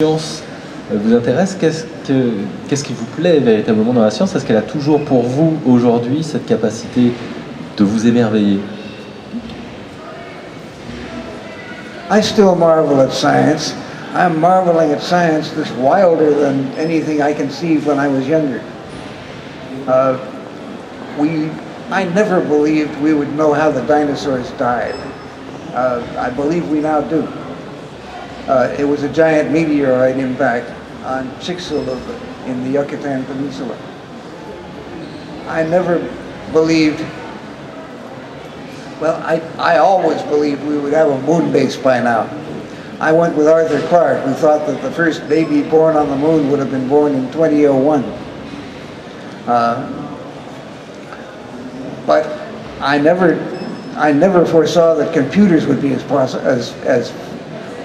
science vous intéresse, qu'est-ce qui vous plaît véritablement dans la science? Est-ce qu'elle a toujours pour vous aujourd'hui cette capacité de vous émerveiller? I still marvel at science. I'm marveling at science that's wilder than anything I conceived when I was younger. I never believed we would know how the dinosaurs died. I believe we now do. It was a giant meteorite impact on Chicxulub in the Yucatan Peninsula. I never believed, well, I always believed we would have a moon base by now. I went with Arthur Clarke, who thought that the first baby born on the moon would have been born in 2001. But I never foresaw that computers would be as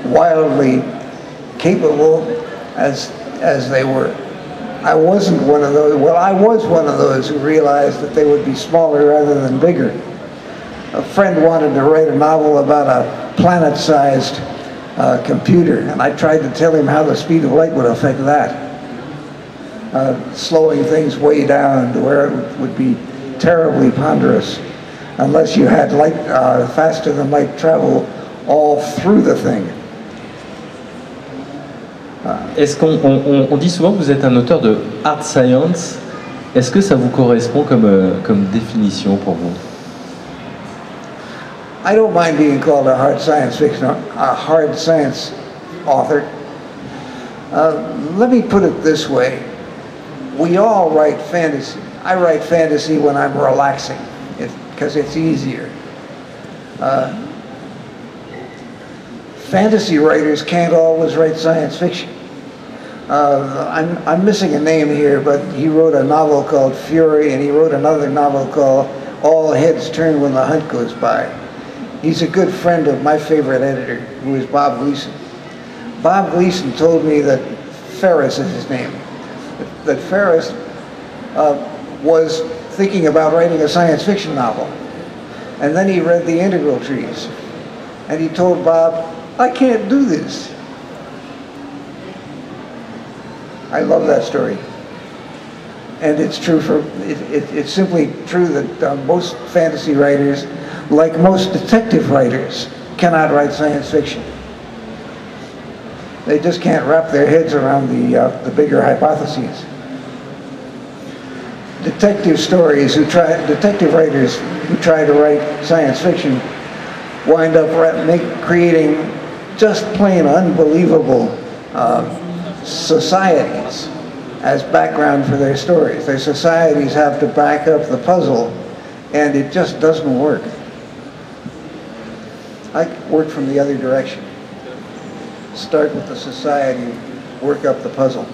wildly capable as they were. I wasn't one of those. Well, I was one of those who realized that they would be smaller rather than bigger. A friend wanted to write a novel about a planet-sized computer, and I tried to tell him how the speed of light would affect that, slowing things way down to where it would be terribly ponderous unless you had light faster than light travel all through the thing. Est-ce qu'on dit souvent que vous êtes un auteur de hard science? Est-ce que ça vous correspond comme définition pour vous? I don't mind being called a hard science author. Let me put it this way. We all write fantasy. I write fantasy when I'm relaxing, because it's easier. Fantasy writers can't always write science fiction. I'm missing a name here, but he wrote a novel called Fury, and he wrote another novel called All Heads Turn When the Hunt Goes By. He's a good friend of my favorite editor, who is Bob Gleason. Bob Gleason told me that Ferris is his name, that Ferris was thinking about writing a science fiction novel. And then he read The Integral Trees. And he told Bob, I can't do this. I love that story. And it's true it's simply true that most fantasy writers, like most detective writers, cannot write science fiction. They just can't wrap their heads around the bigger hypotheses. Detective writers who try to write science fiction wind up creating just plain unbelievable societies as background for their stories. Their societies have to back up the puzzle, and it just doesn't work. I work from the other direction. Start with the society, work up the puzzle.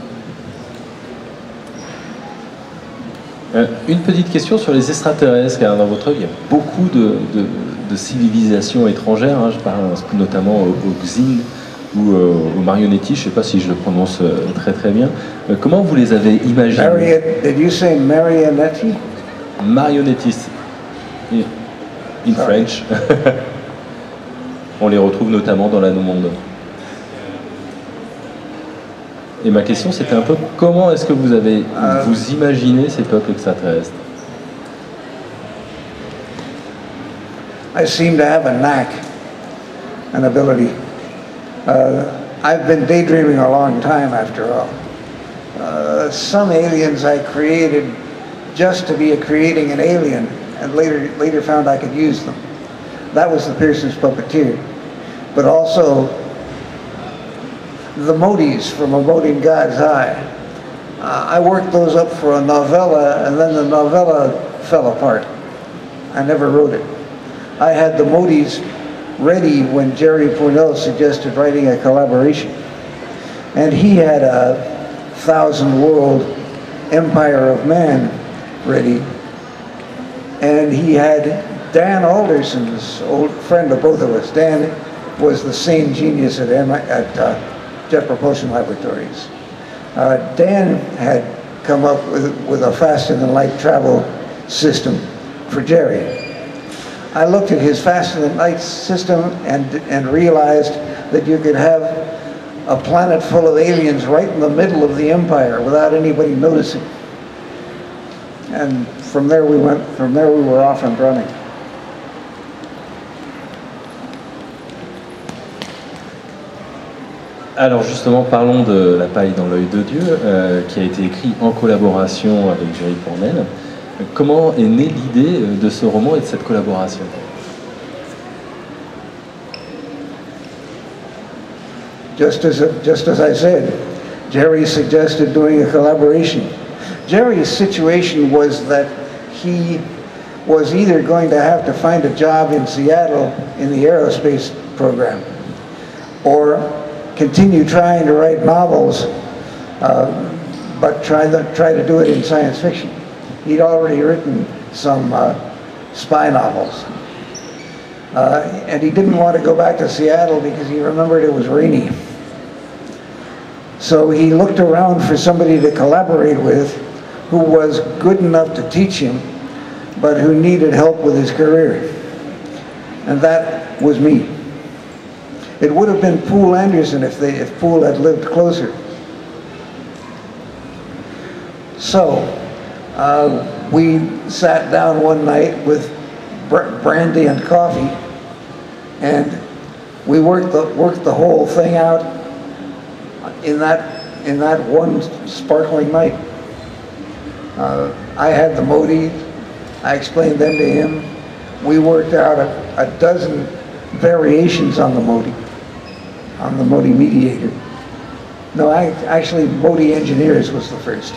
Une petite question sur les extraterrestres, car dans votre œuvre, il y a beaucoup de civilisations étrangères, hein, je pense notamment aux Xin ou aux marionnettistes, je ne sais pas si je le prononce très très bien. Comment vous les avez imaginés? Did you say marionetti? Marionnettistes, in French. On les retrouve notamment dans l'Anneau Monde. Et ma question, c'était un peu comment est-ce que vous imaginez ces peuples extraterrestres? I seem to have a knack, an ability. I've been daydreaming a long time, after all. Some aliens I created just to be creating an alien, and later found I could use them. That was the Pearson's Puppeteer. But also the Modis from A Mote in God's Eye. I worked those up for a novella, and then the novella fell apart. I never wrote it. I had the Modis ready when Jerry Pournelle suggested writing a collaboration. And he had a 1,000-world empire of man ready. And he had Dan Alderson's old friend of both of us. Dan was the same genius at Jet Propulsion Laboratories. Dan had come up with a faster-than-light travel system for Jerry. I looked at his faster-than-light system and realized that you could have a planet full of aliens right in the middle of the empire without anybody noticing. And from there we were off and running. Alors justement, parlons de La paille dans l'œil de Dieu, qui a été écrit en collaboration avec Jérôme Vincent. Comment est née l'idée de ce roman et de cette collaboration? Just as I said, Jerry suggested doing a collaboration. Jerry's situation was that he was either going to have to find a job in Seattle in the aerospace program, or continue trying to write novels, but try to do it in science fiction. He'd already written some spy novels. And he didn't want to go back to Seattle because he remembered it was rainy. So he looked around for somebody to collaborate with who was good enough to teach him, but who needed help with his career. And that was me. It would have been Poole Anderson if Poole had lived closer. So we sat down one night with brandy and coffee, and we worked the whole thing out in that one sparkling night. I had the motives, I explained them to him. We worked out a dozen variations on the Modi mediator. No, actually Modi engineers was the first.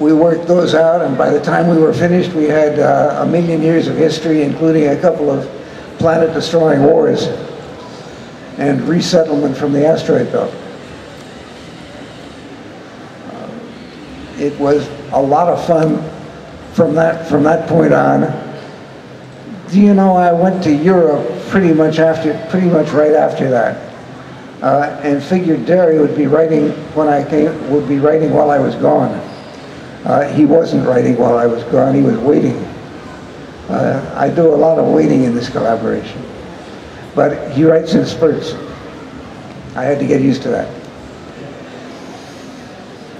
We worked those out, and by the time we were finished, we had 1,000,000 years of history, including a couple of planet-destroying wars and resettlement from the asteroid belt. It was a lot of fun from that point on. Do you know, I went to Europe pretty much right after that, and figured Derry would be writing while I was gone. He wasn't writing while I was gone, he was waiting. I do a lot of waiting in this collaboration. But he writes in spurts. I had to get used to that.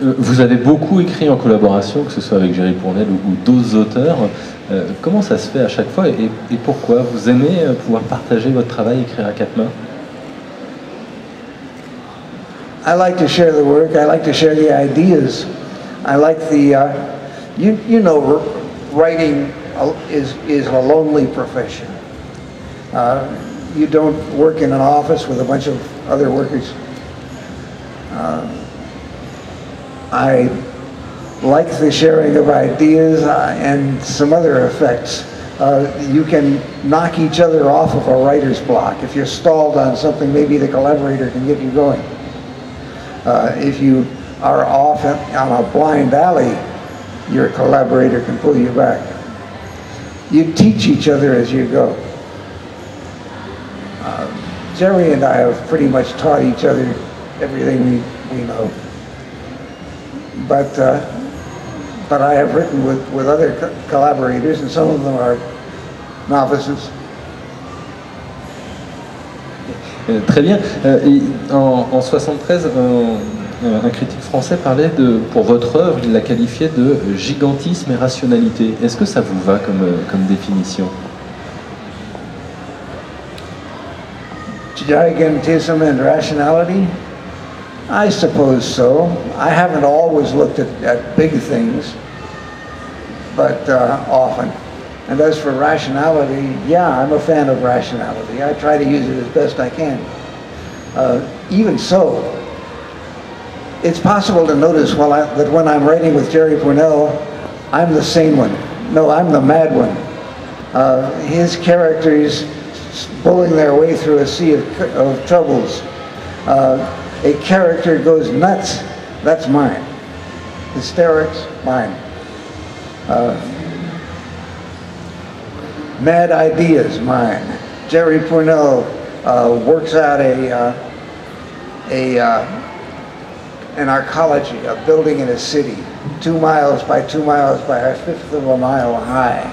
Vous avez beaucoup écrit en collaboration, que ce soit avec Jérôme Vincent ou d'autres auteurs. Comment ça se fait à chaque fois et pourquoi? Vous aimez pouvoir partager votre travail, écrire à quatre mains? I like to share the work, I like to share the ideas. I like the, you know, writing is a lonely profession. You don't work in an office with a bunch of other workers. I like the sharing of ideas and some other effects. You can knock each other off of a writer's block. If you're stalled on something, maybe the collaborator can get you going. If you are off on a blind alley, your collaborator can pull you back. You teach each other as you go. Jerry and I have pretty much taught each other everything we know. But I have written with other collaborators, and some of them are novices. Très bien. En 73, un critique français parlait pour votre œuvre, il l'a qualifiée de gigantisme et rationalité. Est-ce que ça vous va comme définition? Gigantism and rationality? I suppose so. I haven't always looked at big things, but often. And as for rationality, yeah, I'm a fan of rationality. I try to use it as best I can. Even so, it's possible to notice that when I'm writing with Jerry Pournelle, I'm the sane one. No, I'm the mad one. His characters bullying their way through a sea of troubles. A character goes nuts, that's mine. Hysterics, mine. Mad ideas, mine. Jerry Pournelle works out an arcology, a building in a city, 2 miles by 2 miles by a fifth of a mile high.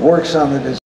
Works on the design